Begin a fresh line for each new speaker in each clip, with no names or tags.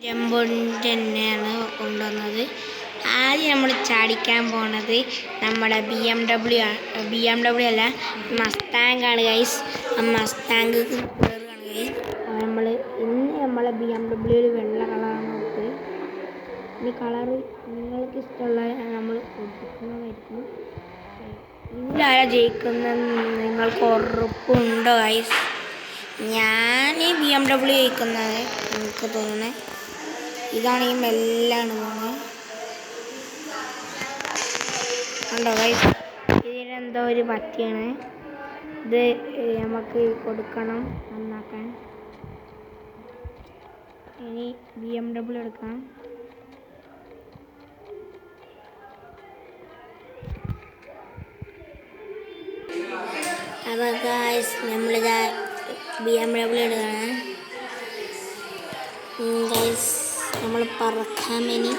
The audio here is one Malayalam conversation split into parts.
ജമ്പുണ്ട് തന്നെയാണ് കൊണ്ടുവന്നത്. ആദ്യം നമ്മൾ ചാടിക്കാൻ പോണത് നമ്മുടെ ബി എം ഡബ്ല്യു അല്ല, മസ്താങ് ആണ് ഗൈസ്. മസ്താങ് കയറുകയാണ് ഗൈസ്. നമ്മളെ ബി എം ഡബ്ല്യൂയിൽ വെള്ള കളറാണ് കൊടുത്ത്. ഈ കളറ് നിങ്ങൾക്ക് ഇഷ്ടമുള്ള നമ്മൾ കൊടുക്കുന്നതായിരിക്കും. ഇതിലാരാ ജയിക്കുന്നതെന്ന് നിങ്ങൾക്ക് ഉറപ്പുണ്ടോ ഗൈസ്? ഞാൻ ബി എം ഡബ്ല്യു ജയിക്കുന്നത് എനിക്ക് തോന്നുന്നത്. ഇതാണ് ഈ മെല്ലാണ് പോകുന്നത് കണ്ടോ ഗൈസ്. ഇതിനെന്തോ ഒരു പറ്റിയാണ്. ഇത് നമുക്ക് കൊടുക്കണം നന്നാക്കാൻ. ഇനി ബി എം ഡബ്ല്യു എടുക്കാം. അപ്പോൾ ഗൈസ് നമ്മളിതാ ബി എം ഡബ്ല്യു എടുക്കണം ഗൈസ്. നമ്മൾ പറക്കാൻ വേണ്ടി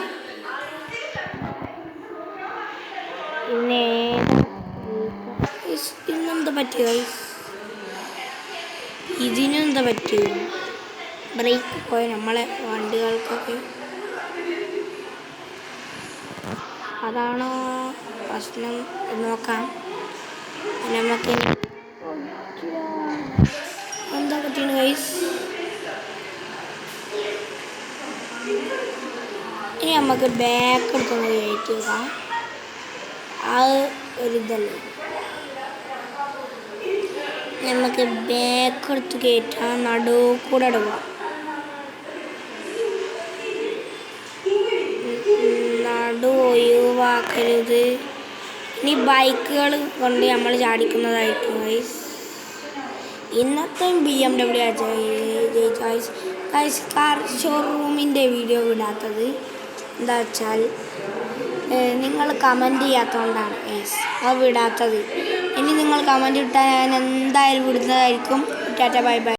ഇന്നെന്താ പറ്റിയ ഗൈസ്? ഇതിനെന്താ പറ്റിയ? ബ്രേക്ക് പോയ നമ്മളെ വണ്ടികൾക്കൊക്കെ അതാണോ പ്രശ്നം നോക്കാം. നമുക്ക് എന്താ പറ്റിയാണ് ഗൈസ്? ഇനി നമുക്ക് ബാക്ക് എടുത്തൊന്ന് കയറ്റി വെക്കാം. അത് ഒരിതല്ലേ, നമുക്ക് ബാക്ക് എടുത്ത് കയറ്റാൻ നടുവ് കൂടെ ഇടുക. നടു ഒഴിവാക്കരുത്. ഇനി ബൈക്കുകൾ കൊണ്ട് നമ്മൾ ചാടിക്കുന്നതായിരിക്കും ഗൈസ്. ഇന്നത്തെ B M W guys car ഷോറൂമിൻ്റെ വീഡിയോ വിടാത്തത് എന്താ വെച്ചാൽ നിങ്ങൾ കമൻറ്റ് ചെയ്യാത്തതുകൊണ്ടാണ് ഗൈസ് അത് വിടാത്തത്. ഇനി നിങ്ങൾ കമൻറ്റ് ഇട്ടാൽ ഞാൻ എന്തായാലും വിടുന്നതായിരിക്കും. Tata bye bye.